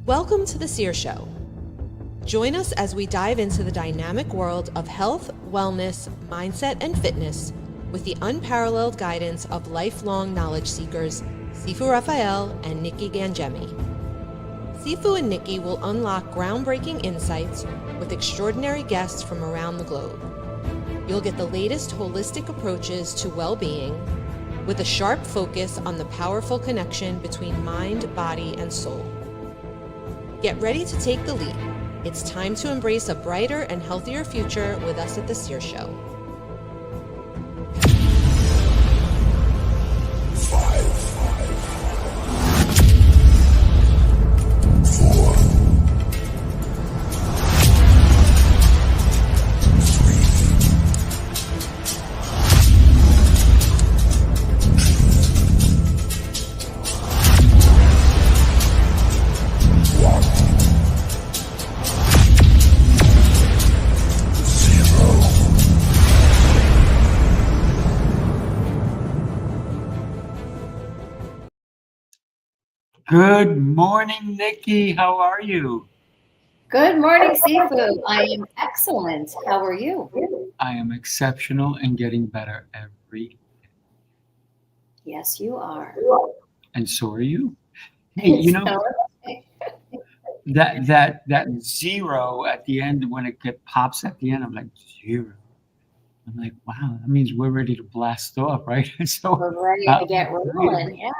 Welcome to the Seer Show. Join us as we dive into the dynamic world of health, wellness, mindset, and fitness with the unparalleled guidance of lifelong knowledge seekers, Sifu Rafael and Nikki Gangemi. Sifu and Nikki will unlock groundbreaking insights with extraordinary guests from around the globe. You'll get the latest holistic approaches to well-being with a sharp focus on the powerful connection between mind, body, and soul. Get ready to take the leap. It's time to embrace a brighter and healthier future with us at the Seer Show. 5, 4, 3, 2, 1. Good morning, Nikki. How are you? Good morning, Sifu. I am excellent. How are you? I am exceptional and getting better every day. Yes, you are. And so are you. Hey, you know, that zero at the end, when it pops at the end, I'm like, 0. I'm like, wow, that means we're ready to blast off, right? So We're ready to get rolling. Yeah.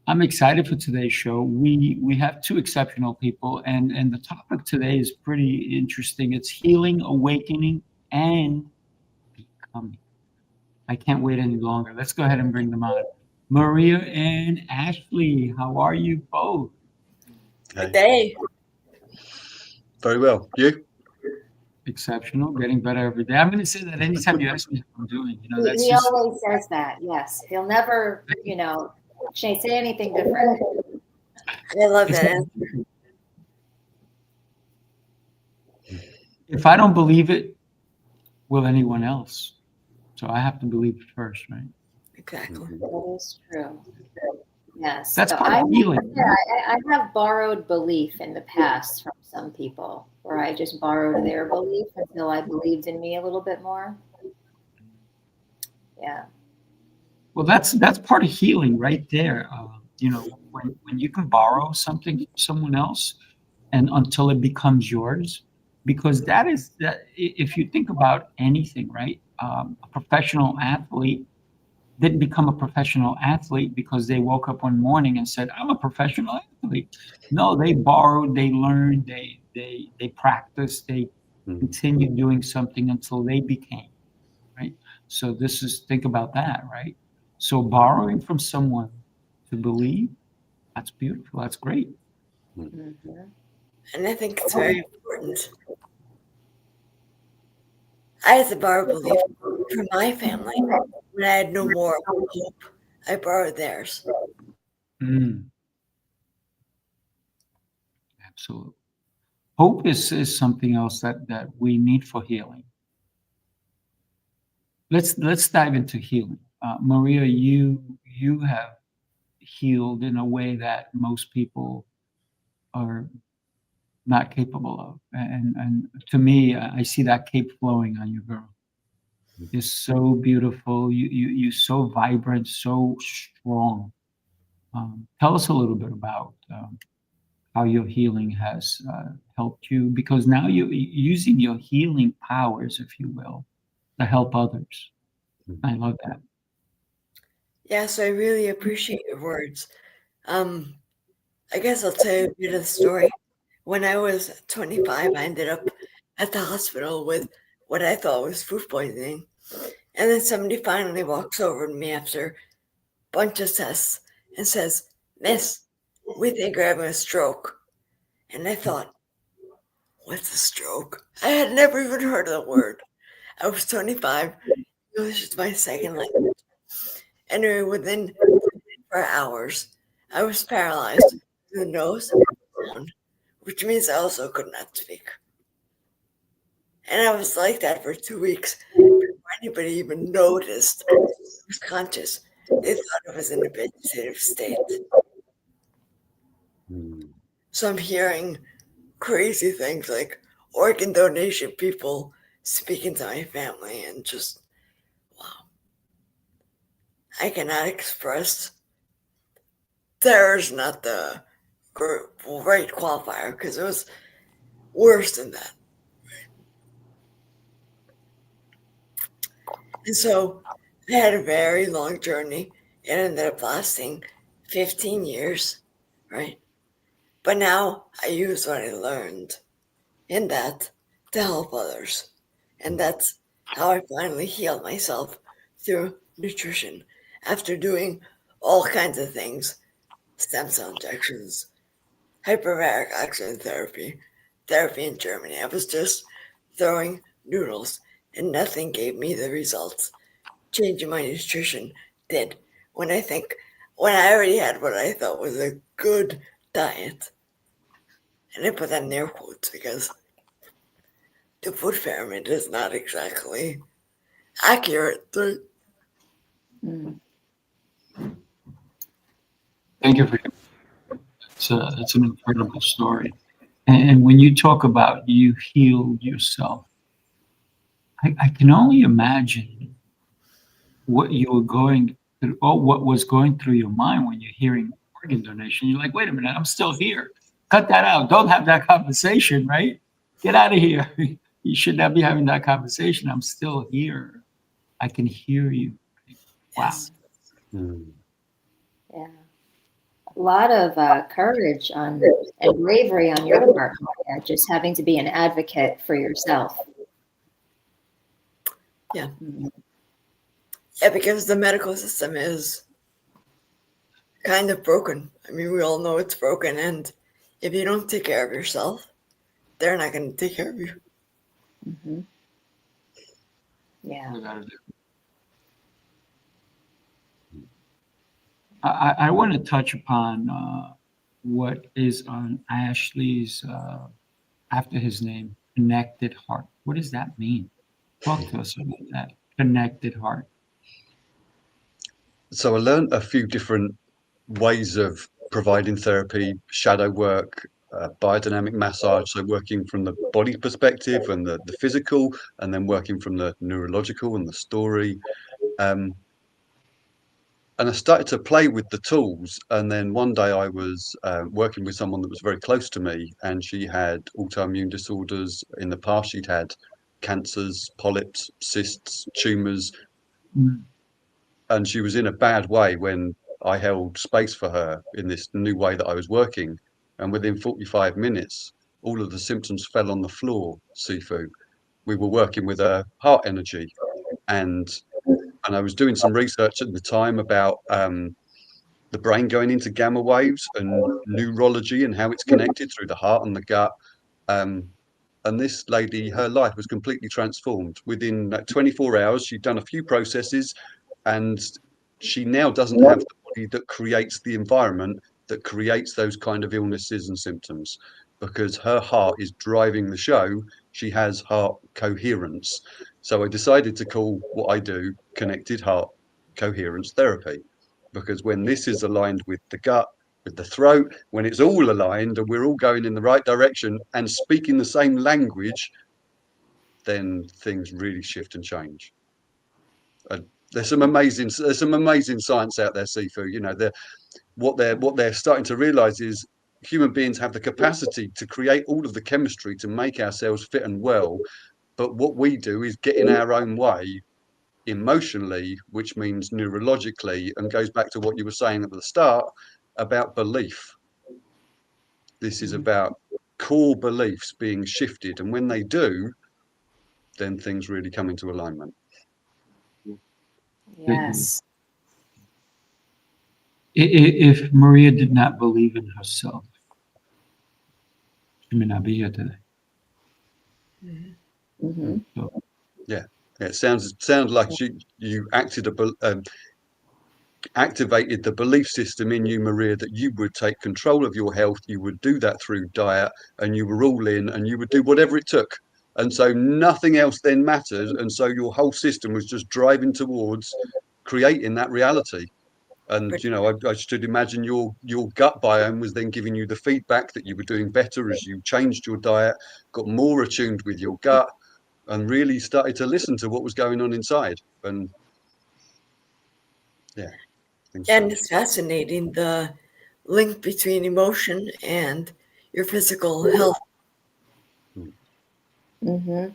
I'm excited for today's show. We have 2 exceptional people, and the topic today is pretty interesting. It's healing, awakening, and becoming. I can't wait any longer. Let's go ahead and bring them on. Maria and Ashley, how are you both? Good day. Very well. You? Exceptional, getting better every day. I'm going to say that anytime you ask me how I'm doing. You know, He always says that. Yes, he'll never, say anything different. I love that. If I don't believe it, will anyone else? So I have to believe it first, right? Exactly. That is true. Yes. That's so part of healing. I have borrowed belief in the past from some people, where I just borrowed their belief until I believed in me a little bit more. Yeah. Well, that's part of healing right there. When you can borrow something from someone else, and until it becomes yours, because that if you think about anything, right? A professional athlete didn't become a professional athlete because they woke up one morning and said, I'm a professional athlete. No, they borrowed, they learned, they practiced, they continued doing something until they became, right? So think about that, right? So borrowing from someone to believe, that's beautiful, that's great. Mm-hmm. And I think it's very important. I had to borrow belief from my family when I had no more hope. I borrowed theirs. Absolutely. Hope is something else that we need for healing. Let's dive into healing. Maria, you have healed in a way that most people are not capable of, and to me, I see that cape flowing on you, girl. It's so beautiful. You're so vibrant, so strong. Tell us a little bit about how your healing has helped you, because now you're using your healing powers, if you will, to help others. I love that. Yes, I really appreciate your words. I guess I'll tell you a bit of the story. When I was 25, I ended up at the hospital with what I thought was food poisoning. And then somebody finally walks over to me after a bunch of tests and says, Miss, we think you're having a stroke. And I thought, what's a stroke? I had never even heard of the word. I was 25. English is my second language. Anyway, within 4 hours, I was paralyzed from the nose down, which means I also could not speak. And I was like that for 2 weeks before anybody even noticed I was conscious. They thought I was in a vegetative state. So I'm hearing crazy things like organ donation people speaking to my family, and just, wow. I cannot express. There's not the right qualifier, because it was worse than that. And so I had a very long journey. It ended up lasting 15 years, right? But now I use what I learned in that to help others. And that's how I finally healed myself through nutrition after doing all kinds of things: stem cell injections, hyperbaric oxygen therapy in Germany. I was just throwing noodles, and nothing gave me the results changing my nutrition did. When I already had what I thought was a good diet, and I put that in air quotes because the food pyramid is not exactly accurate. Mm. Thank you for it's an incredible story. And when you talk about you healed yourself, I can only imagine what you were going through, or what was going through your mind when you're hearing organ donation. You're like, wait a minute, I'm still here. Cut that out. Don't have that conversation, right? Get out of here. You should not be having that conversation. I'm still here. I can hear you. Wow. Yes. Yeah. A lot of courage and bravery on your part, Maria, just having to be an advocate for yourself. Yeah. Mm-hmm. Yeah, because the medical system is kind of broken. I mean, we all know it's broken, and if you don't take care of yourself, they're not going to take care of you. Mm-hmm. Yeah. I want to touch upon what is on Ashley's, after his name, Connected Heart. What does that mean? Talk to us about that. Connected Heart. So I learned a few different ways of providing therapy: shadow work, biodynamic massage, so working from the body perspective and the physical, and then working from the neurological and the story. And I started to play with the tools. And then one day I was working with someone that was very close to me, and she had autoimmune disorders. In the past, she'd had cancers, polyps, cysts, tumors. And she was in a bad way when I held space for her in this new way that I was working. And within 45 minutes, all of the symptoms fell on the floor, Sifu. We were working with her heart energy. And I was doing some research at the time about the brain going into gamma waves and neurology and how it's connected through the heart and the gut. And this lady, her life was completely transformed. Within 24 hours, she'd done a few processes, and she now doesn't have the body that creates the environment that creates those kind of illnesses and symptoms, because her heart is driving the show. She has heart coherence. So I decided to call what I do Connected Heart Coherence Therapy, because when this is aligned with the gut, with the throat, when it's all aligned and we're all going in the right direction and speaking the same language, then things really shift and change. There's some amazing science out there, Sifu. You know, what they're starting to realize is human beings have the capacity to create all of the chemistry to make ourselves fit and well, but what we do is get in our own way emotionally, which means neurologically, and goes back to what you were saying at the start about belief. This is about core beliefs being shifted, and when they do, then things really come into alignment. Yes. If Maria did not believe in herself, she may not be here today. Mm-hmm. So, Yeah, it sounds like you activated the belief system in you, Maria, that you would take control of your health, you would do that through diet, and you were all in, and you would do whatever it took. And so nothing else then mattered, and so your whole system was just driving towards creating that reality. And I should imagine your gut biome was then giving you the feedback that you were doing better as you changed your diet, got more attuned with your gut, and really started to listen to what was going on inside. And yeah, I think And so. it's fascinating, the link between emotion and your physical health. Mm-hmm.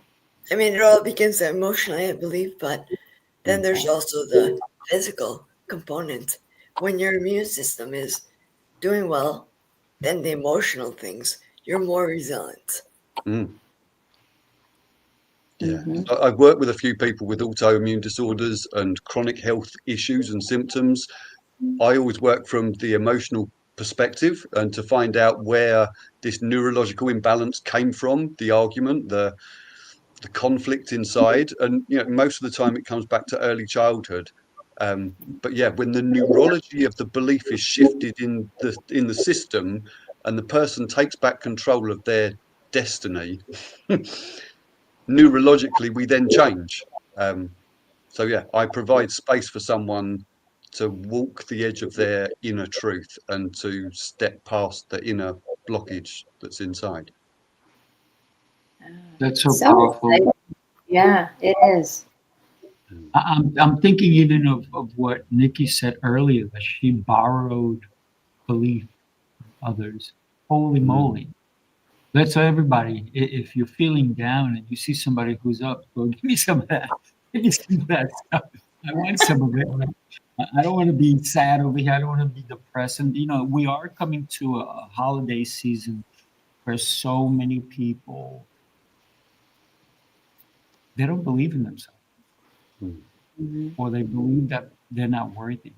I mean, it all begins emotionally, I believe, but then there's also the physical component. When your immune system is doing well, then the emotional things, you're more resilient. Mm. Yeah, Mm-hmm. I've worked with a few people with autoimmune disorders and chronic health issues and symptoms. I always work from the emotional perspective and to find out where this neurological imbalance came from, the argument, the conflict inside. And most of the time it comes back to early childhood. But yeah, when the neurology of the belief is shifted in the system and the person takes back control of their destiny, neurologically we then change. So yeah, I provide space for someone to walk the edge of their inner truth and to step past the inner blockage that's inside. That's so So powerful. exciting. Yeah, it is. I'm thinking even of what Nikki said earlier, that she borrowed belief from others. Holy moly. That's so everybody, if you're feeling down and you see somebody who's up, go give me some of that. Give me some of that stuff. I want some of it. I don't want to be sad over here. I don't want to be depressed. And we are coming to a holiday season where so many people, they don't believe in themselves, Mm-hmm. or they believe that they're not worthy.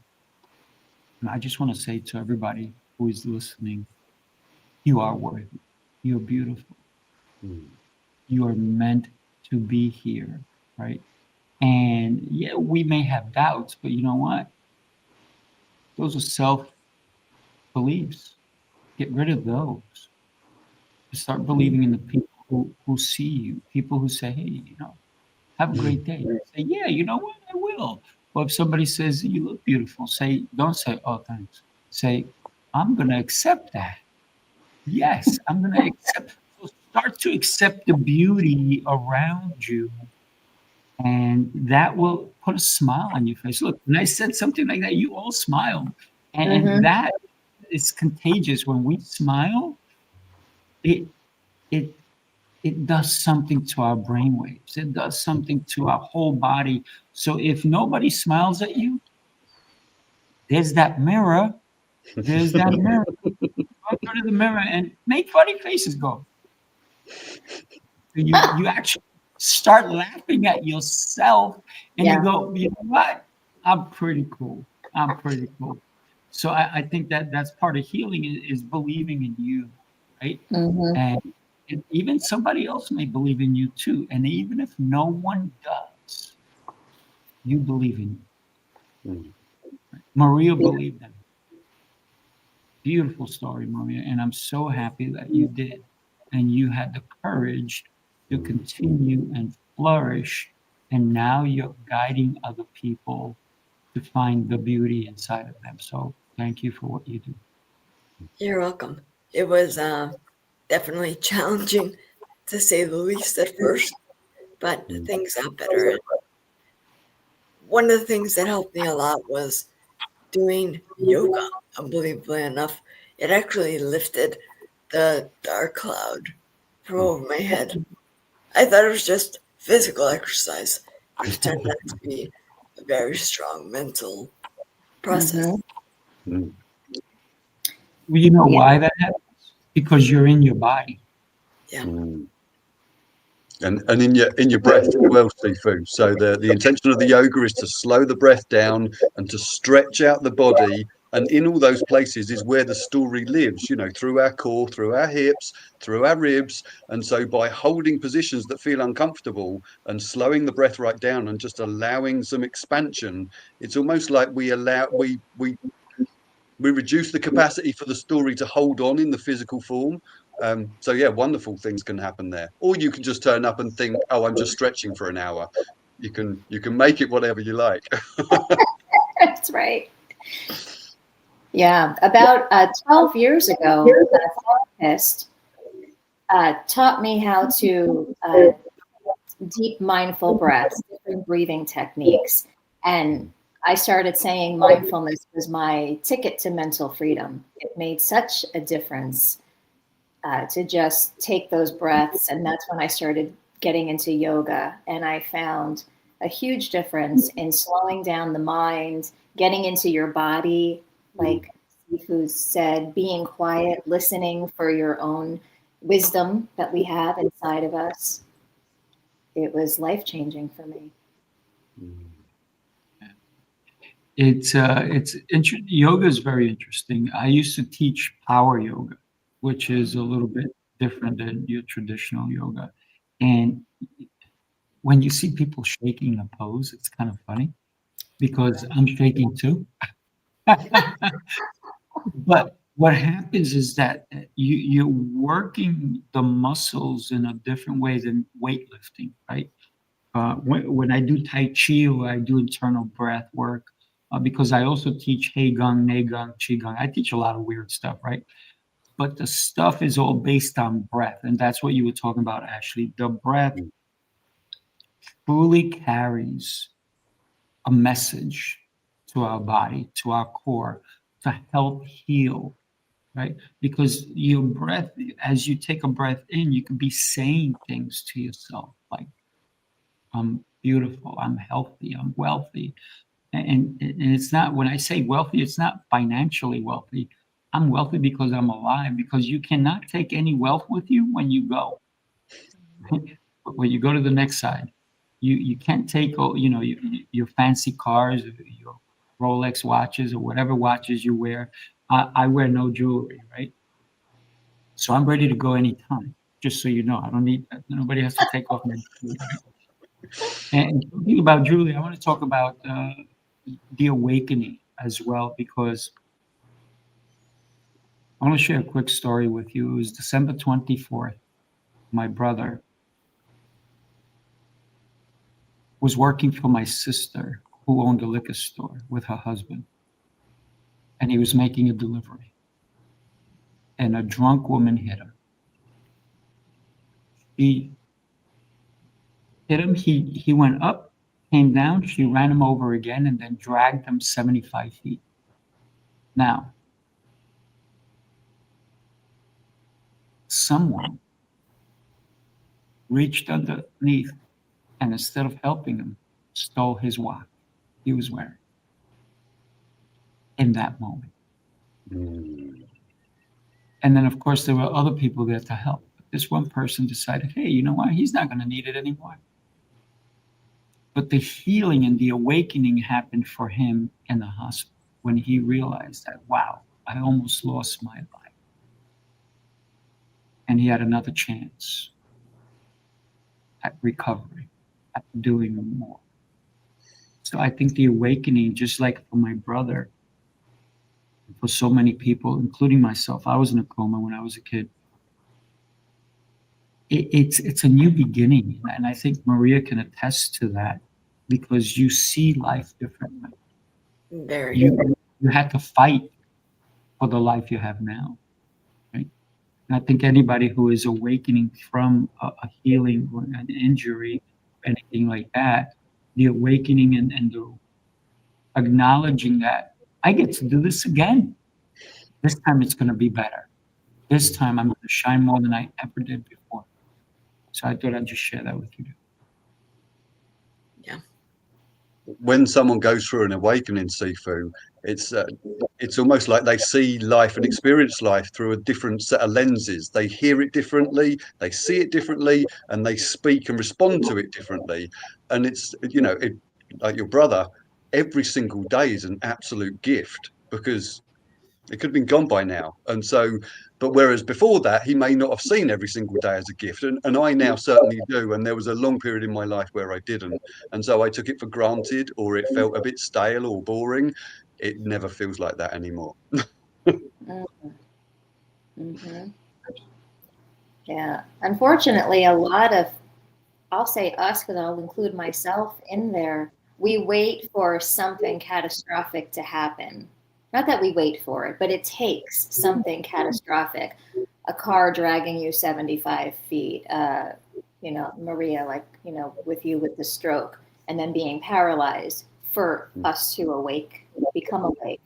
And I just want to say to everybody who is listening, you are worthy. You're beautiful. You are meant to be here, right? And yeah, we may have doubts, but you know what? Those are self beliefs. Get rid of those. Start believing in the people who see you, people who say, hey, have a great day. Say, yeah, you know what? I will. Or if somebody says, you look beautiful, don't say, oh, thanks. Say, I'm going to accept that. Yes, I'm going to accept. So start to accept the beauty around you, and that will put a smile on your face. Look, when I said something like that, you all smiled. And that is contagious. When we smile, it it it does something to our brainwaves. It does something to our whole body. So if nobody smiles at you, there's that mirror. There's that mirror. Go to the mirror and make funny faces. Go. You actually start laughing at yourself, and you go, you know what? I'm pretty cool. I'm pretty cool. So I think that's part of healing is believing in you, right? Mm-hmm. And even somebody else may believe in you too. And even if no one does, you believe in you. Maria believed in it. Beautiful story, Maria. And I'm so happy that you did. And you had the courage to continue and flourish. And now you're guiding other people to find the beauty inside of them. So thank you for what you do. You're welcome. It was definitely challenging, to say the least, at first, but things got better. One of the things that helped me a lot was doing yoga. Unbelievably enough, it actually lifted the dark cloud from over my head. I thought it was just physical exercise, but it turned out to be a very strong mental process. Well, you know why that happens? Because you're in your body. Yeah. And in your breath as well, Sifu. So the intention of the yoga is to slow the breath down and to stretch out the body. And in all those places is where the story lives, through our core, through our hips, through our ribs. And so by holding positions that feel uncomfortable and slowing the breath right down and just allowing some expansion, it's almost like we reduce the capacity for the story to hold on in the physical form. So yeah, wonderful things can happen there. Or you can just turn up and think, oh, I'm just stretching for an hour. You can make it whatever you like. That's right. Yeah, about 12 years ago, a therapist taught me how to deep mindful breaths, different breathing techniques. And I started saying mindfulness was my ticket to mental freedom. It made such a difference to just take those breaths. And that's when I started getting into yoga. And I found a huge difference in slowing down the mind, getting into your body, like Sifu said, being quiet, listening for your own wisdom that we have inside of us. It was life-changing for me. Yoga is very interesting. I used to teach power yoga, which is a little bit different than your traditional yoga. And when you see people shaking a pose, it's kind of funny because I'm shaking too. But what happens is that you're working the muscles in a different way than weightlifting, right? When I do Tai Chi or I do internal breath work, because I also teach Hei Gong, Nei Gong, Qi Gong. I teach a lot of weird stuff, right? But the stuff is all based on breath. And that's what you were talking about, Ashley. The breath truly carries a message to our body, to our core, to help heal, right? Because your breath, as you take a breath in, you can be saying things to yourself like, I'm beautiful, I'm healthy, I'm wealthy. And it's not, when I say wealthy, it's not financially wealthy. I'm wealthy because I'm alive, because you cannot take any wealth with you when you go. When you go to the next side, you can't take, your fancy cars, your Rolex watches, or whatever watches you wear. I wear no jewelry, right? So I'm ready to go anytime. Just so you know, I don't need, nobody has to take off my jewelry. And talking about jewelry, I want to talk about the awakening as well, because I want to share a quick story with you. It was December 24th. My brother was working for my sister, who owned a liquor store, with her husband. And he was making a delivery. And a drunk woman hit him. She hit him. He went up, came down. She ran him over again and then dragged him 75 feet. Now, someone reached underneath and, instead of helping him, stole his watch he was wearing in that moment. And then, of course, there were other people there to help. But this one person decided, hey, you know what? He's not going to need it anymore. But the healing and the awakening happened for him in the hospital when he realized that, wow, I almost lost my life. And he had another chance at recovery, at doing more. So I think the awakening, just like for my brother, for so many people, including myself, I was in a coma when I was a kid. It's a new beginning. And I think Maria can attest to that, because you see life differently. You had to fight for the life you have now, right? And I think anybody who is awakening from a healing or an injury, anything like that, the awakening and the acknowledging that I get to do this again. This time it's going to be better. This time I'm going to shine more than I ever did before. So I thought I'd just share that with you. Yeah. When someone goes through an awakening, Sifu, it's almost like they see life and experience life through a different set of lenses. They hear it differently, they see it differently, and they speak and respond to it differently. And it's, like your brother, every single day is an absolute gift, because it could have been gone by now. And so, but whereas before that, he may not have seen every single day as a gift. And I now certainly do. And there was a long period in my life where I didn't. And so I took it for granted, or it felt a bit stale or boring. It never feels like that anymore. Mm-hmm. Yeah. Unfortunately, a lot of, I'll say us, because I'll include myself in there, we wait for something catastrophic to happen. Not that we wait for it, but it takes something catastrophic. A car dragging you 75 feet, Maria, with you with the stroke, and then being paralyzed for us to become awake.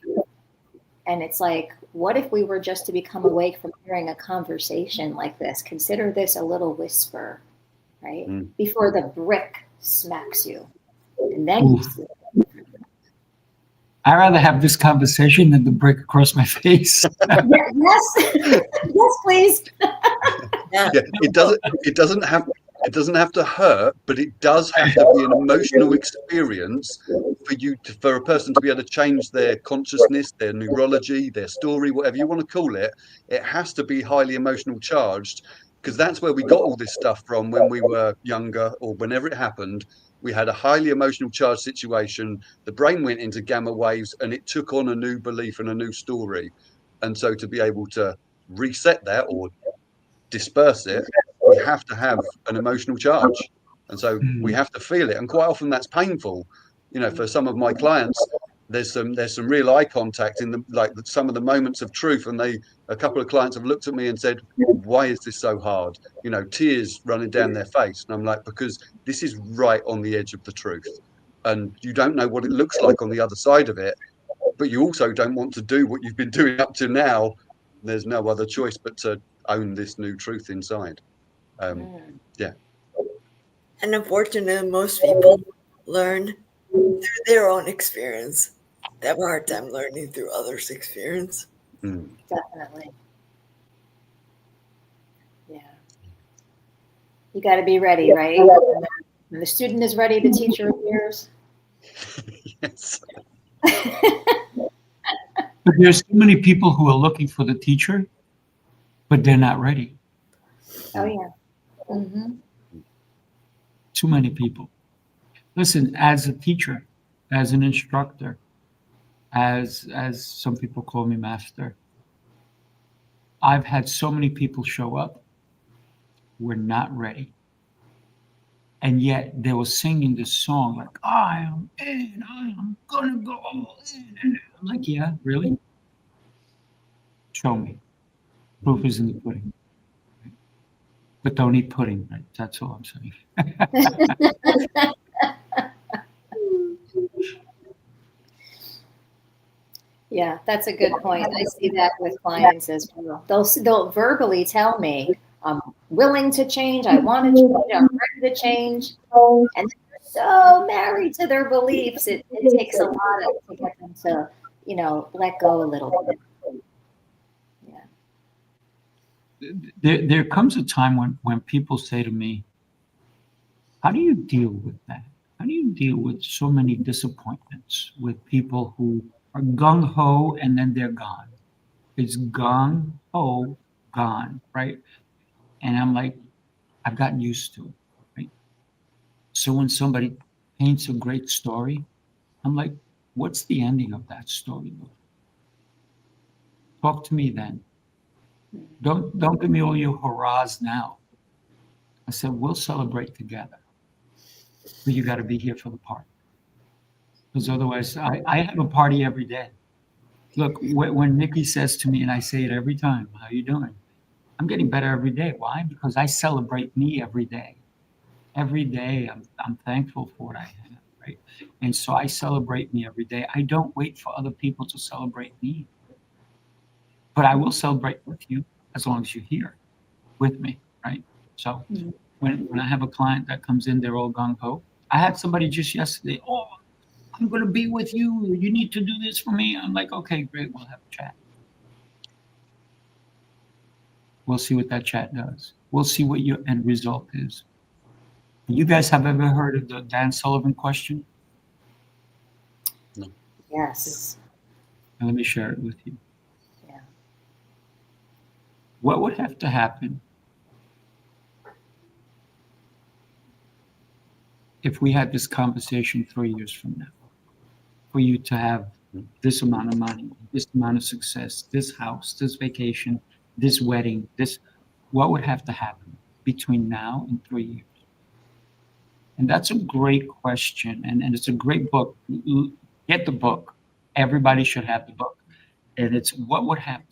And it's like, what if we were just to become awake from hearing a conversation like this? Consider this a little whisper, right? Before the brick smacks you. And then you see it. I'd rather have this conversation than the brick across my face. Yes, yes, please. Yeah, it doesn't have to hurt, but it does have to be an emotional experience for a person to be able to change their consciousness, their neurology, their story, whatever you want to call it. It has to be highly emotional charged, because that's where we got all this stuff from when we were younger, or whenever it happened. We had a highly emotional charged situation. The brain went into gamma waves and it took on a new belief and a new story. And so to be able to reset that or disperse it, we have to have an emotional charge. And so we have to feel it. And quite often that's painful. For some of my clients, there's some real eye contact in some of the moments of truth. And a couple of clients have looked at me and said, why is this so hard? Tears running down their face. And I'm like, because this is right on the edge of the truth. And you don't know what it looks like on the other side of it, but you also don't want to do what you've been doing up to now. There's no other choice but to own this new truth inside. Yeah. And unfortunately, most people learn through their own experience. They have a hard time learning through others' experience. Definitely. Yeah. You got to be ready, right? When the student is ready, the teacher appears. Yes. But there's too many people who are looking for the teacher, but they're not ready. Oh, yeah. Mm-hmm. Too many people. Listen, as a teacher, as an instructor, as some people call me master, I've had so many people show up who were not ready. And yet they were singing this song like, I am gonna go in. I'm like, yeah, really? Show me. Proof is in the pudding. But don't eat pudding, right? That's all I'm saying. Yeah, that's a good point. I see that with clients as well. They'll verbally tell me, I'm willing to change, I want to change, I'm ready to change. And they're so married to their beliefs, it takes a lot to get them to, let go a little bit. Yeah. There comes a time when people say to me, how do you deal with that? How do you deal with so many disappointments with people who are gung-ho and then they're gone? It's gung-ho, gone, right? And I'm like, I've gotten used to it, right? So when somebody paints a great story, I'm like, what's the ending of that story? Talk to me then. Don't give me all your hurrahs now. I said, we'll celebrate together. But you got to be here for the party. Because otherwise, I have a party every day. Look, when Nikki says to me, and I say it every time, how you doing? I'm getting better every day. Why? Because I celebrate me every day. Every day, I'm thankful for what I have, right? And so I celebrate me every day. I don't wait for other people to celebrate me. But I will celebrate with you as long as you're here with me, right? So when I have a client that comes in, they're all gung-ho. I had somebody just yesterday, I'm going to be with you. You need to do this for me. I'm like, okay, great. We'll have a chat. We'll see what that chat does. We'll see what your end result is. You guys have ever heard of the Dan Sullivan question? No. Yes. And let me share it with you. Yeah. What would have to happen if we had this conversation 3 years from now, for you to have this amount of money, this amount of success, this house, this vacation, this wedding, what would have to happen between now and 3 years? And that's a great question. And it's a great book. Get the book. Everybody should have the book. And it's what would have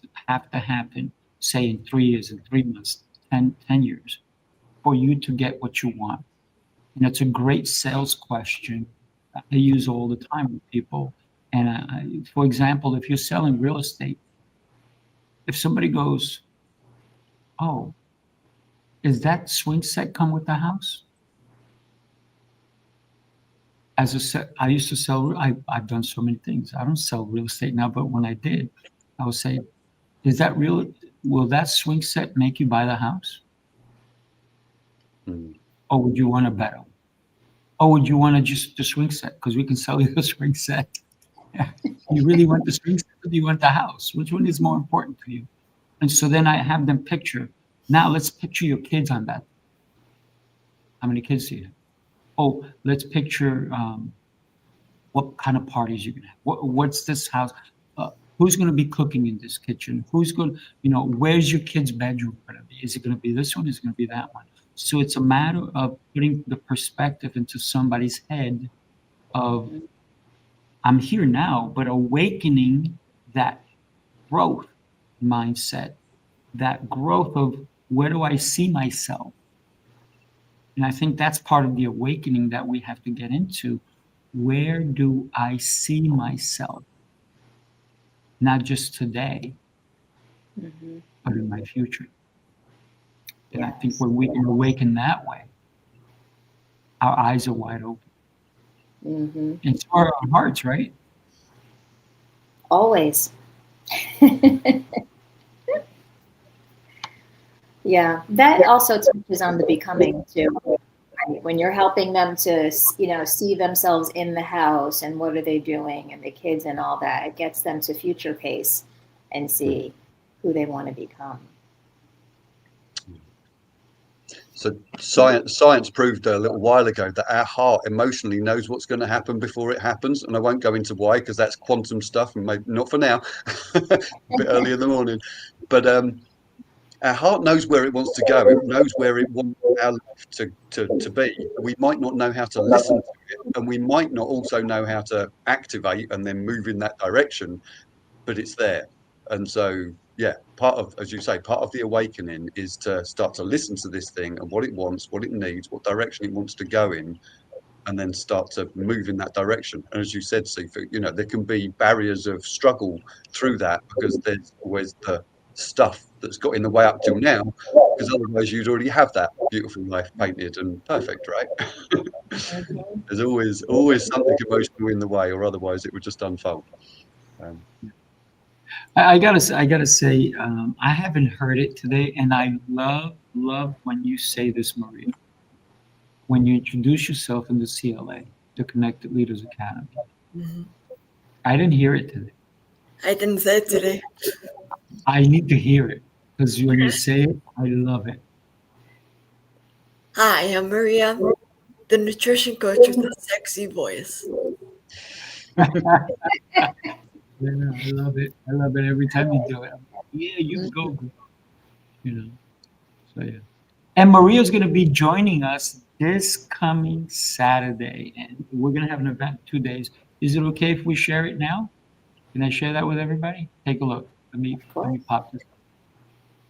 to happen, say in 3 years, in 3 months, 10 years, for you to get what you want. And it's a great sales question I use all the time with people. And for example, if you're selling real estate, if somebody goes, "Oh, is that swing set come with the house?" As a set, I used to sell. I've done so many things. I don't sell real estate now, but when I did, I would say, "Is that real? Will that swing set make you buy the house, or would you want a better one? Or would you want to just the swing set? Because we can sell you the swing set. You really want the swing set, or do you want the house? Which one is more important to you?" And so then I have them picture. Now let's picture your kids on that. How many kids do you have? Oh, let's picture what kind of parties you're gonna have. What's this house? Who's gonna be cooking in this kitchen? Who's going? Where's your kid's bedroom gonna be? Is it gonna be this one? Is it gonna be that one? So it's a matter of putting the perspective into somebody's head of, I'm here now, but awakening that growth mindset, that growth of where do I see myself? And I think that's part of the awakening that we have to get into. Where do I see myself? Not just today, but in my future. And I think when we can awaken that way, our eyes are wide open. And so are our hearts, right? Always. Yeah, that also touches on the becoming too. Right? When you're helping them to, see themselves in the house and what are they doing and the kids and all that, it gets them to future pace and see who they want to become. So science proved a little while ago that our heart emotionally knows what's going to happen before it happens. And I won't go into why, because that's quantum stuff, and maybe not for now, a bit early in the morning. But our heart knows where it wants to go. It knows where it wants our life to be. We might not know how to listen to it, and we might not also know how to activate and then move in that direction, but it's there. And so, yeah, part of, as you say, part of the awakening is to start to listen to this thing and what it wants, what it needs, what direction it wants to go in, and then start to move in that direction. And as you said, Sifu, there can be barriers of struggle through that, because there's always the stuff that's got in the way up till now, because otherwise you'd already have that beautiful life painted and perfect, right? There's always something emotional in the way, or otherwise it would just unfold. I gotta say, I haven't heard it today, and I love when you say this, Maria. When you introduce yourself in the CLA, the Connected Leaders Academy. I didn't hear it today. I didn't say it today. I need to hear it, because when you say it, I love it. Hi, I'm Maria, the nutrition coach with a sexy voice. Yeah, I love it. I love it every time you do it. I'm like, yeah, you go, girl. So yeah. And Maria's going to be joining us this coming Saturday, and we're going to have an event 2 days. Is it okay if we share it now? Can I share that with everybody? Take a look. Let me pop this.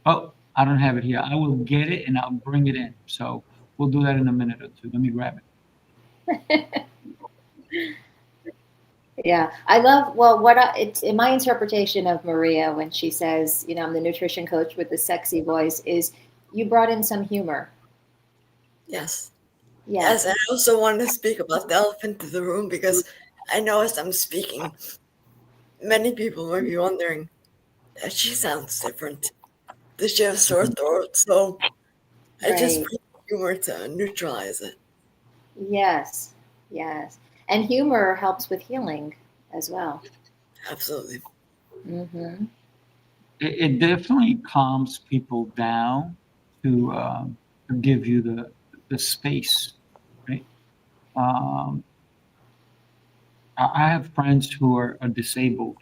Oh, I don't have it here. I will get it and I'll bring it in. So we'll do that in a minute or two. Let me grab it. Yeah, I love, it's in my interpretation of Maria when she says, I'm the nutrition coach with the sexy voice, is you brought in some humor. Yes. Yes, and I also want to speak about the elephant in the room, because I know as I'm speaking, many people might be wondering that she sounds different. Does she have sore throat? So I just bring humor to neutralize it. Yes. And humor helps with healing as well. Absolutely. It definitely calms people down to give you the space, right? I have friends who are disabled,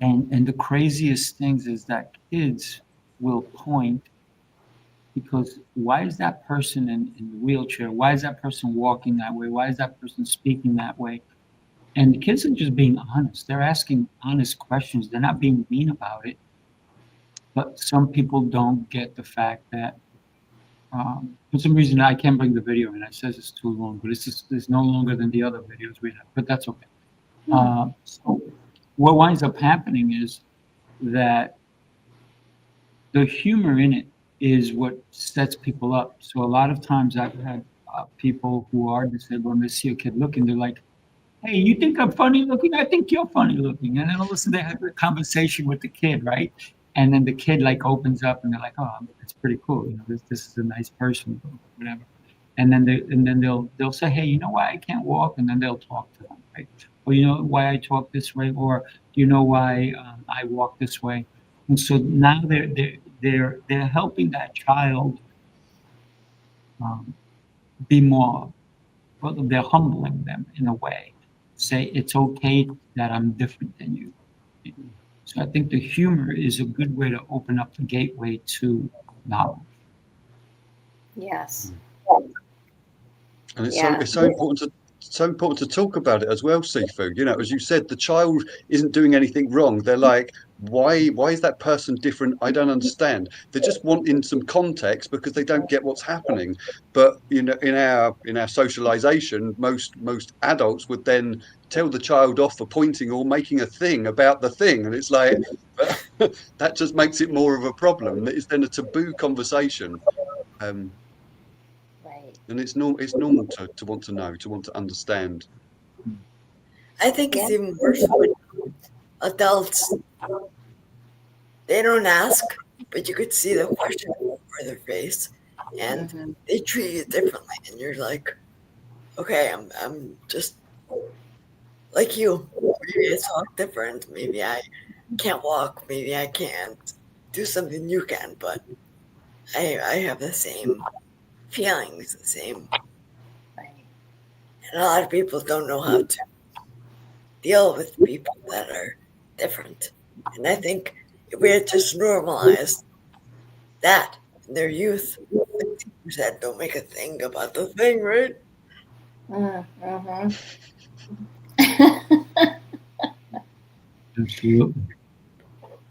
and the craziest things is that kids will point because why is that person in the wheelchair? Why is that person walking that way? Why is that person speaking that way? And the kids are just being honest. They're asking honest questions. They're not being mean about it. But some people don't get the fact that for some reason I can't bring the video in. It says it's too long, but it's no longer than the other videos we have. But that's okay. So what winds up happening is that the humor in it is what sets people up. So a lot of times I've had people who are disabled, when they see a kid looking, they're like, hey, you think I'm funny looking? I think you're funny looking. And then all of a sudden they have a conversation with the kid, right? And then the kid like opens up and they're like, oh, it's pretty cool. You know, this is a nice person, whatever. And then they'll say, hey, you know why I can't walk? And then they'll talk to them, right? Or you know why I talk this way? Or you know why I walk this way? And so now they're helping that child be more. Well, they're humbling them in a way. Say it's okay that I'm different than you. So I think the humor is a good way to open up the gateway to knowledge. Yes. And it's so important to talk about it as well, Sifu. You know, as you said, the child isn't doing anything wrong. They're like, why is that person different? I don't understand. They just want in some context because they don't get what's happening. But you know, in our socialization, most adults would then tell the child off for pointing or making a thing about the thing, and it's like that just makes it more of a problem. It's then a taboo conversation. And it's normal to want to know, to want to understand. I think it's even worse when adults, they don't ask, but you could see the question over their face, and they treat you differently, and you're like, okay, I'm just like you. Maybe I talk different. Maybe I can't walk. Maybe I can't do something you can, but I have the same feelings, the same. And a lot of people don't know how to deal with people that are different. And I think if we had just normalized that in their youth, like you said, don't make a thing about the thing, right? Mm-hmm. Absolutely.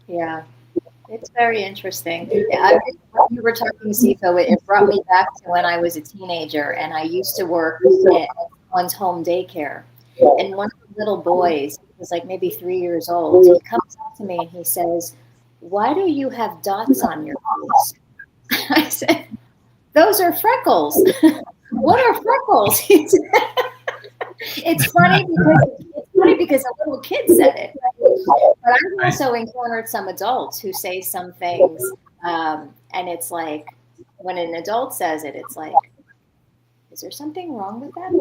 Yeah. It's very interesting. When you were talking, Sifu, it brought me back to when I was a teenager, and I used to work at one's home daycare. And one of the little boys, he was like maybe 3 years old, he comes up to me and he says, why do you have dots on your face? I said, those are freckles. What are freckles? It's funny because a little kid said it. But I've also encountered some adults who say some things, and it's like when an adult says it, it's like, is there something wrong with that?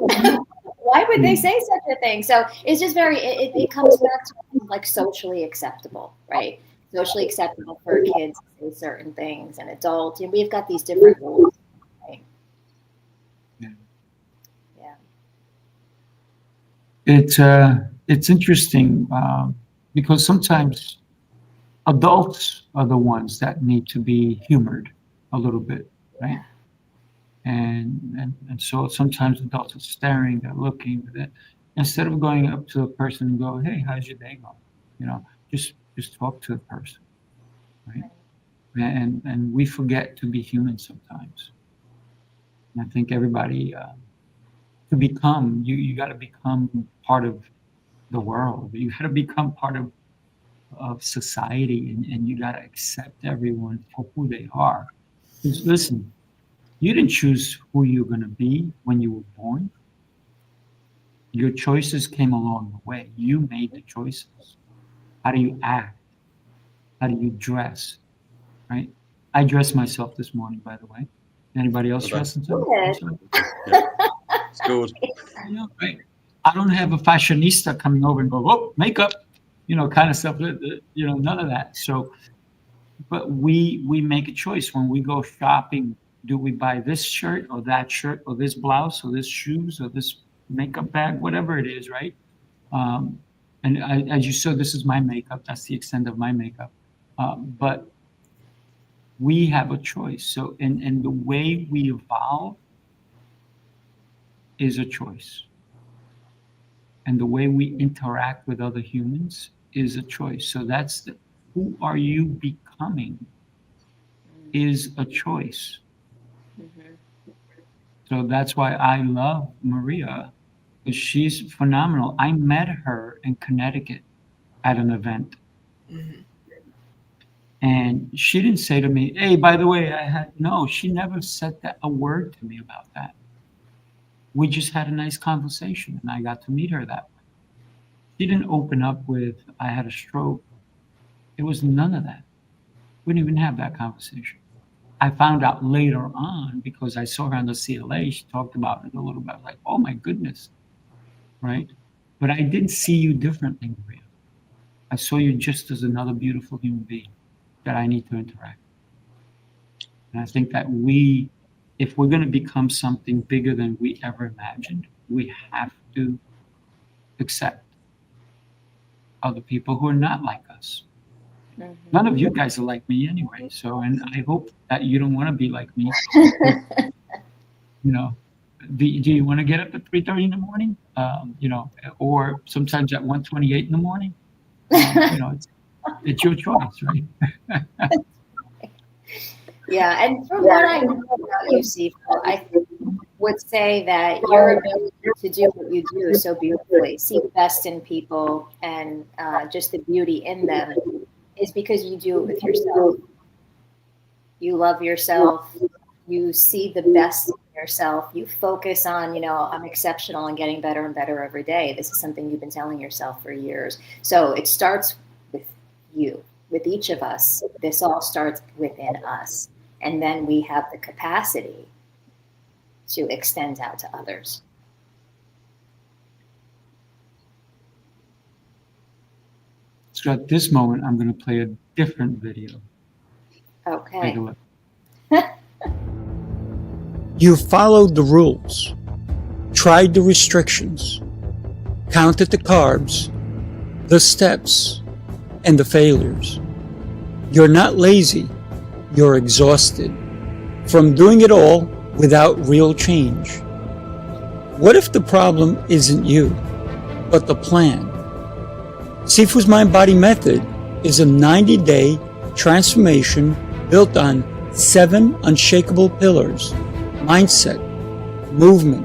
Why would they say such a thing? So it's just it comes back to like socially acceptable, right? Socially acceptable for kids to say certain things, and adults, and we've got these different rules, right? Yeah. It's interesting because sometimes adults are the ones that need to be humored a little bit, right? And so sometimes adults are staring, they're looking, instead of going up to a person and go, hey, how's your day going? You know, just talk to the person, right? And we forget to be human sometimes. And I think everybody, to become, you got to become part of the world. You got to become part of society, and you got to accept everyone for who they are. Because listen, you didn't choose who you're going to be when you were born. Your choices came along the way. You made the choices. How do you act? How do you dress? Right? I dressed myself this morning, by the way. Anybody else dressing themselves? Yeah. It's good. Yeah, right. I don't have a fashionista coming over and go, oh, makeup, kind of stuff. None of that. So, but we make a choice when we go shopping. Do we buy this shirt or this blouse or this shoes or this makeup bag, whatever it is, right? And as you saw, this is my makeup. That's the extent of my makeup. But we have a choice. So, and the way we evolve is a choice. And the way we interact with other humans is a choice. So that's who are you becoming is a choice. So that's why I love Maria, because she's phenomenal. I met her in Connecticut at an event. And she didn't say to me, hey, by the way, no, she never said a word to me about that. We just had a nice conversation and I got to meet her that way. She didn't open up with, I had a stroke. It was none of that. We didn't even have that conversation. I found out later on because I saw her on the CLA. She talked about it a little bit. I was like, oh my goodness, right? But I didn't see you differently, Maria. I saw you just as another beautiful human being that I need to interact with. And I think that if we're going to become something bigger than we ever imagined, we have to accept other people who are not like us. None of you guys are like me anyway. So, and I hope that you don't want to be like me. You know, do you want to get up at 3:30 in the morning? You know, or sometimes at 1:28 in the morning? You know, it's your choice, right? Yeah, and from what I know about you, Sifu, I would say that your ability to do what you do so beautifully, see the best in people and just the beauty in them, is because you do it with yourself. You love yourself. You see the best in yourself. You focus on, you know, I'm exceptional and getting better and better every day. This is something you've been telling yourself for years. So it starts with you, with each of us. This all starts within us. And then we have the capacity to extend out to others. So at this moment, I'm going to play a different video. Okay. Take a look. You followed the rules, tried the restrictions, counted the carbs, the steps, and the failures. You're not lazy, you're exhausted from doing it all without real change. What if the problem isn't you, but the plan? Sifu's Mind-Body Method is a 90-day transformation built on 7 unshakable pillars: mindset, movement,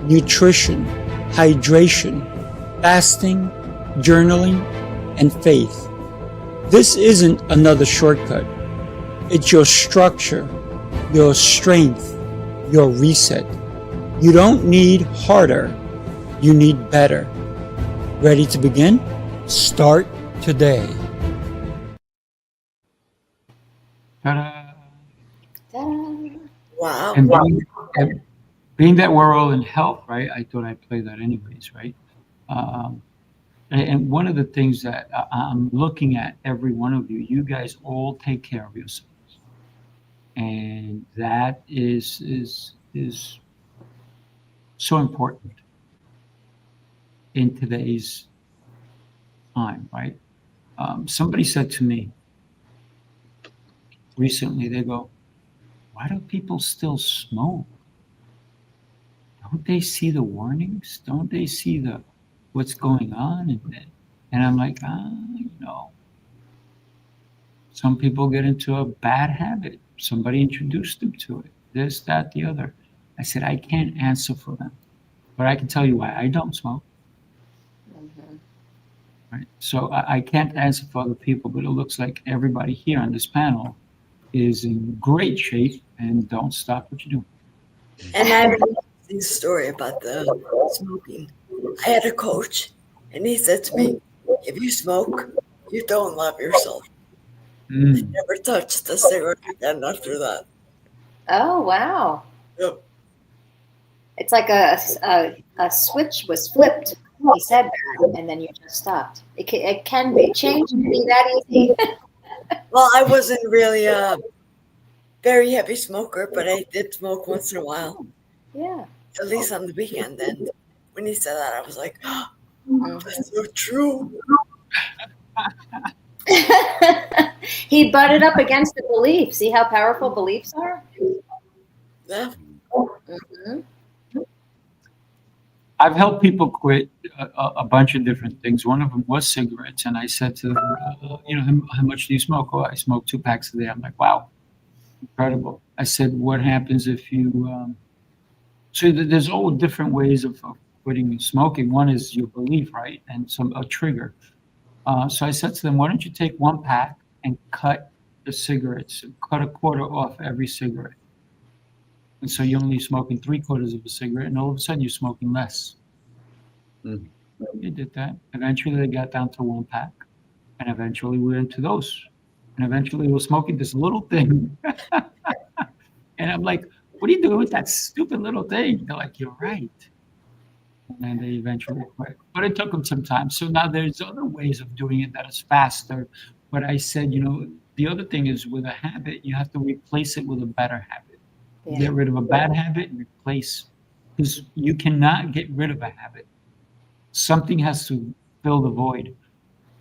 nutrition, hydration, fasting, journaling, and faith. This isn't another shortcut. It's your structure, your strength, your reset. You don't need harder, you need better. Ready to begin? Start today. Ta-da. Ta-da. Wow. And being that we're all in health, right? I thought I'd play that anyways, right? And one of the things that I'm looking at every one of you, you guys all take care of yourselves, and that is so important in today's time, right? Somebody said to me recently, they go, why do people still smoke? Don't they see the warnings? Don't they see what's going on? And I'm like, you know, some people get into a bad habit. Somebody introduced them to it. This, that, the other. I said, I can't answer for them, but I can tell you why I don't smoke. Right? So I can't answer for other people, but it looks like everybody here on this panel is in great shape and don't stop what you're doing. And I have an interesting story about the smoking. I had a coach, and he said to me, if you smoke, you don't love yourself. I never touched a cigarette again after that. Oh, wow. Yep. It's like a switch was flipped. He said that, and then you just stopped. It can be changed to be that easy. Well, I wasn't really a very heavy smoker, but I did smoke once in a while. Yeah. At least on the weekend. And when he said that, I was like, oh, that's so true. He butted up against the belief. See how powerful beliefs are? Yeah. Mhm. I've helped people quit a bunch of different things. One of them was cigarettes, and I said to them, how much do you smoke? Oh, I smoke 2 packs a day. I'm like, wow, incredible. I said, what happens if you? So there's all different ways of quitting smoking. One is your belief, right, and a trigger. So I said to them, why don't you take 1 pack and cut the cigarettes, cut a quarter off every cigarette. And so you're only smoking 3/4 of a cigarette, and all of a sudden you're smoking less. Mm. They did that. Eventually they got down to 1 pack, and eventually we went to those. And eventually we were smoking this little thing. And I'm like, what are you doing with that stupid little thing? They're like, you're right. And then they eventually quit. But it took them some time. So now there's other ways of doing it that is faster. But I said, the other thing is with a habit, you have to replace it with a better habit. Yeah. Get rid of a bad habit and replace, because you cannot get rid of a habit. Something has to fill the void.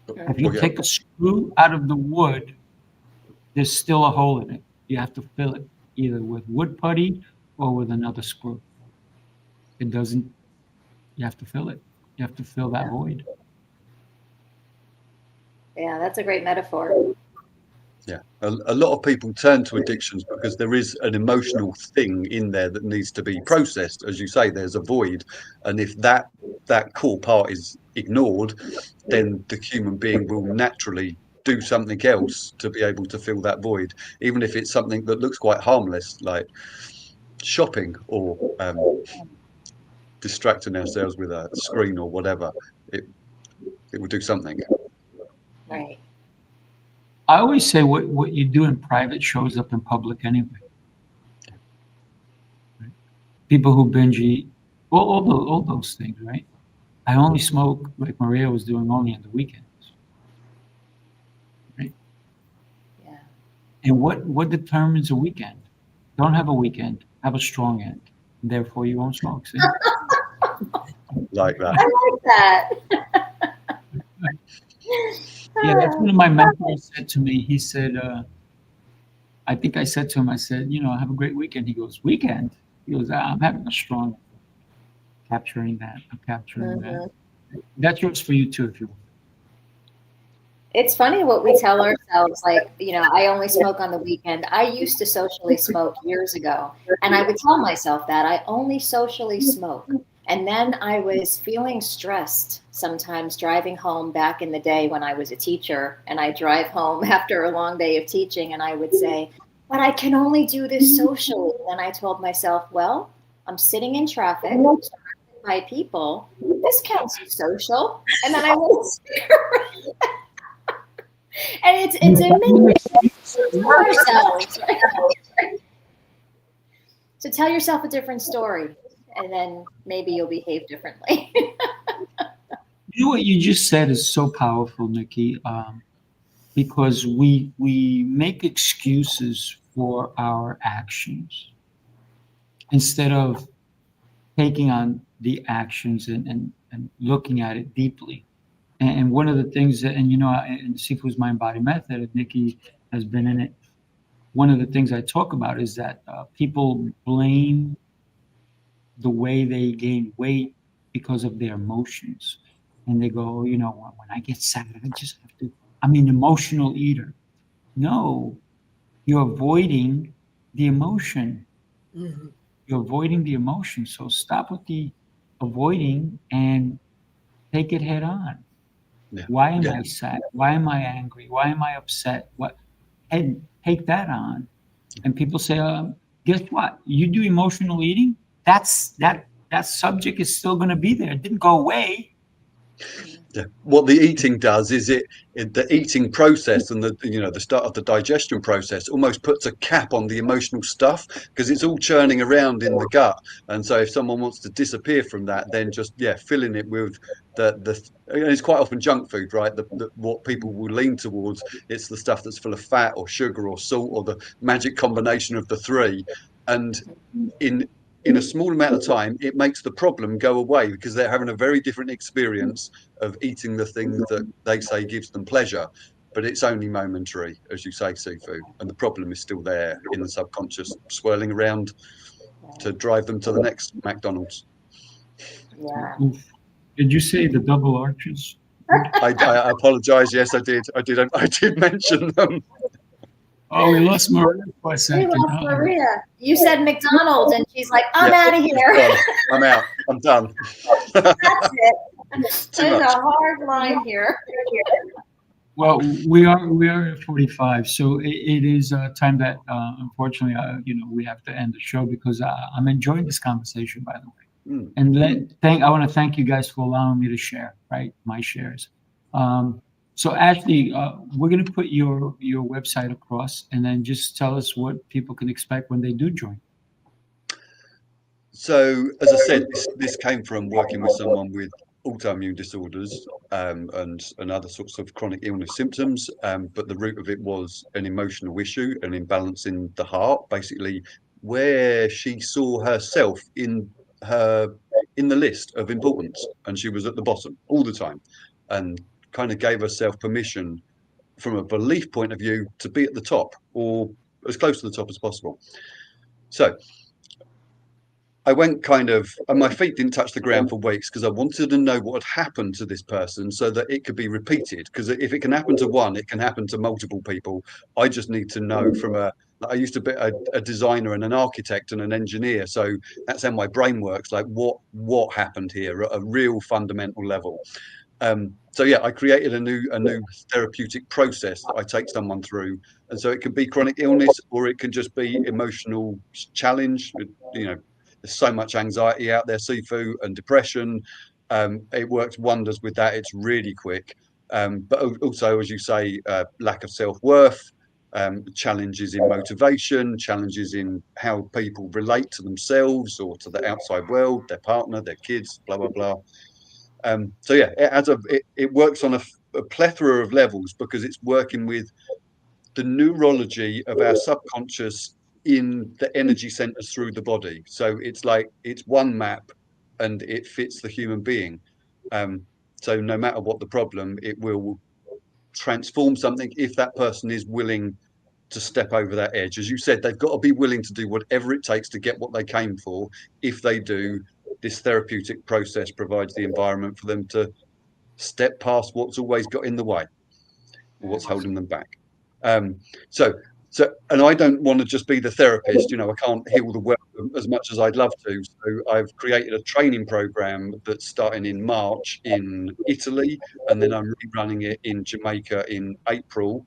If you take a screw out of the wood, there's still a hole in it. You have to fill it either with wood putty or with another screw. It doesn't, you have to fill it. You have to fill that void. Yeah, that's a great metaphor. Yeah, a lot of people turn to addictions because there is an emotional thing in there that needs to be processed. As you say, there's a void, and if that core part is ignored, then the human being will naturally do something else to be able to fill that void, even if it's something that looks quite harmless, like shopping or distracting ourselves with a screen or whatever. It will do something. Right. I always say what you do in private shows up in public anyway. Right? People who binge eat, all those things, right? I only smoke, like Maria was doing, only on the weekends. Right? Yeah. And what determines a weekend? Don't have a weekend, have a strong end. Therefore, you won't smoke. See? Like that. I like that. Yeah, that's one of my mentors said to me. He said, I think I said to him, I said, have a great weekend. He goes, weekend? He goes, I'm having a strong, capturing that. I'm capturing that. That's yours for you too, if you want. It's funny what we tell ourselves, like, I only smoke on the weekend. I used to socially smoke years ago, and I would tell myself that I only socially smoke. And then I was feeling stressed sometimes driving home back in the day when I was a teacher, and I drive home after a long day of teaching, and I would say, but I can only do this socially. And I told myself, well, I'm sitting in traffic, surrounded by people. This counts as social. And then I would and it's a ourselves, right? So tell yourself a different story, and then maybe you'll behave differently. What you just said is so powerful, Nikki, because we make excuses for our actions instead of taking on the actions and looking at it deeply. And one of the things that, in Sifu's Mind Body Method, and Nikki has been in it, one of the things I talk about is that people blame the way they gain weight because of their emotions. And they go, when I get sad, I just have to, I'm an emotional eater. No, you're avoiding the emotion. Mhm. You're avoiding the emotion. So stop with the avoiding and take it head on. Yeah. Why am I sad? Why am I angry? Why am I upset? And take that on. And people say, guess what? You do emotional eating, that subject is still going to be there. It didn't go away. Yeah. What the eating does is the eating process and the start of the digestion process almost puts a cap on the emotional stuff, because it's all churning around in the gut. And so if someone wants to disappear from that, then just filling it with the it's quite often junk food, right? What people will lean towards, it's the stuff that's full of fat or sugar or salt or the magic combination of the three. And in a small amount of time, it makes the problem go away, because they're having a very different experience of eating the thing that they say gives them pleasure. but it's only momentary, as you say, Sifu, and the problem is still there in the subconscious, swirling around to drive them to the next McDonald's. Yeah. Did you say the double arches? I apologize. Yes, I did. I did mention them. Oh, we lost Maria for a We second. lost Maria. You said McDonald's, and she's like, I'm Yeah, out of here. Done. I'm out. I'm done. That's it. There's much. a hard line here. Well, we are at 45, so it is time that unfortunately, we have to end the show because I'm enjoying this conversation, by the way. And I want to thank you guys for allowing me to share, right, my shares. So Ashley, we're going to put your website across, and then just tell us what people can expect when they do join. So, as I said, this came from working with someone with autoimmune disorders and other sorts of chronic illness symptoms. But the root of it was an emotional issue, an imbalance in the heart, basically, where she saw herself in the list of importance, and she was at the bottom all the time, and kind of gave herself permission from a belief point of view to be at the top or as close to the top as possible. So I went and my feet didn't touch the ground for weeks because I wanted to know what had happened to this person so that it could be repeated. Because if it can happen to one, it can happen to multiple people. I just need to know I used to be a designer and an architect and an engineer. So that's how my brain works. Like what happened here at a real fundamental level. So yeah, I created a new therapeutic process that I take someone through. And so it can be chronic illness or it can just be emotional challenge. There's so much anxiety out there, Sifu, and depression. It works wonders with that. It's really quick. But also, as you say, lack of self-worth, challenges in motivation, challenges in how people relate to themselves or to the outside world, their partner, their kids, blah, blah, blah. So yeah, it works on a plethora of levels because it's working with the neurology of our subconscious in the energy centers through the body. So it's one map and it fits the human being. So no matter what the problem, it will transform something if that person is willing to step over that edge. As you said, they've got to be willing to do whatever it takes to get what they came for. If they do, this therapeutic process provides the environment for them to step past what's always got in the way or what's holding them back. So, and I don't want to just be the therapist, I can't heal the world as much as I'd love to. So I've created a training program that's starting in March in Italy, and then I'm rerunning it in Jamaica in April.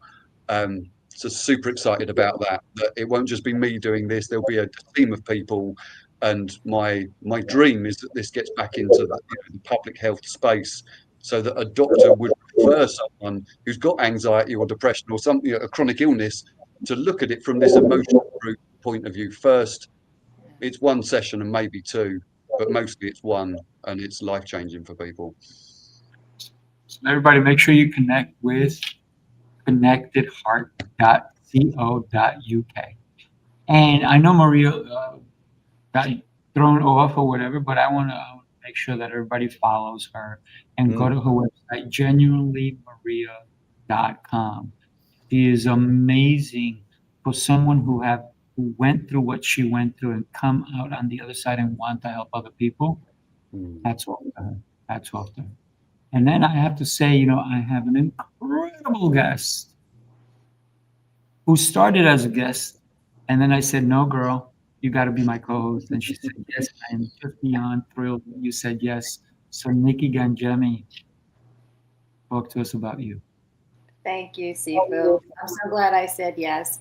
So super excited about that it won't just be me doing this. There'll be a team of people. And my dream is that this gets back into the public health space so that a doctor would refer someone who's got anxiety or depression or something, a chronic illness, to look at it from this emotional point of view. First, it's one session and maybe two, but mostly it's one, and it's life-changing for people. So everybody, make sure you connect with connectedheart.co.uk. And I know Maria got thrown off or whatever, but I want to make sure that everybody follows her and go to her website, genuinelymaria.com. She is amazing for someone who went through what she went through and come out on the other side and want to help other people. That's off to her. That's off to her. And then I have to say, I have an incredible guest who started as a guest. And then I said, no, girl, you got to be my co-host. And she said, yes, I am just beyond thrilled that you said yes. So Nikki Gangemi, talk to us about you. Thank you, Sifu. I'm so glad I said yes.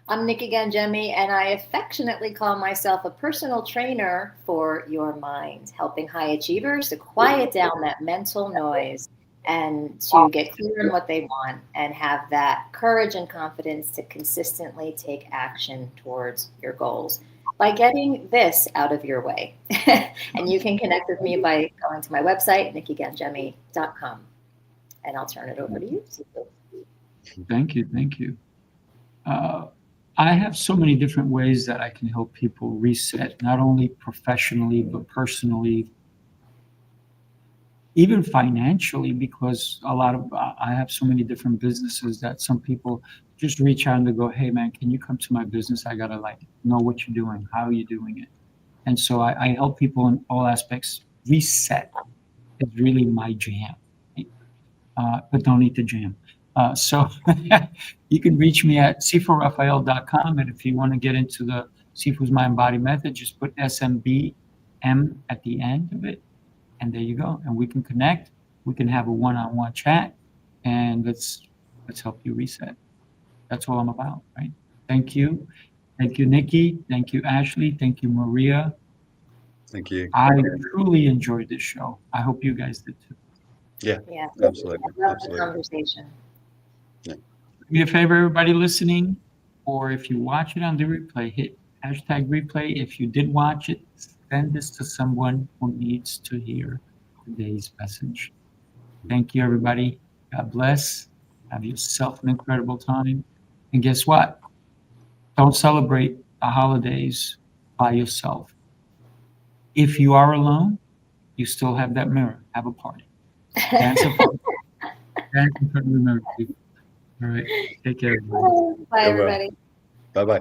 I'm Nikki Gangemi, and I affectionately call myself a personal trainer for your mind, helping high achievers to quiet down that mental noise and to get clear on what they want and have that courage and confidence to consistently take action towards your goals by getting this out of your way. And you can connect with me by going to my website, nikkigangemi.com. And I'll turn it over to you, Sifu. Thank you. I have so many different ways that I can help people reset, not only professionally, but personally. even financially, because a lot of I have so many different businesses that some people just reach out and they go, hey man, can you come to my business? I gotta like know what you're doing, how are you doing it? And so I help people in all aspects. Reset is really my jam, but don't eat the jam. So you can reach me at sifurafael.com. And if you want to get into the Sifu's Mind Body Method, just put SMBM at the end of it. And there you go. And we can connect. We can have a one-on-one chat. And let's help you reset. That's all I'm about, right? Thank you. Thank you, Nikki. Thank you, Ashley. Thank you, Maria. Thank you. I truly enjoyed this show. I hope you guys did too. Yeah, Yeah. absolutely. I love Absolutely. the conversation. Do me a favor, everybody listening, or if you watch it on the replay, hit hashtag replay. If you did watch it, send this to someone who needs to hear today's message. Thank you, everybody. God bless. Have yourself an incredible time. And guess what? Don't celebrate the holidays by yourself. If you are alone, you still have that mirror. Have a party. Dance in front of the mirror. All right. Take care, everybody. Bye, everybody. Bye-bye.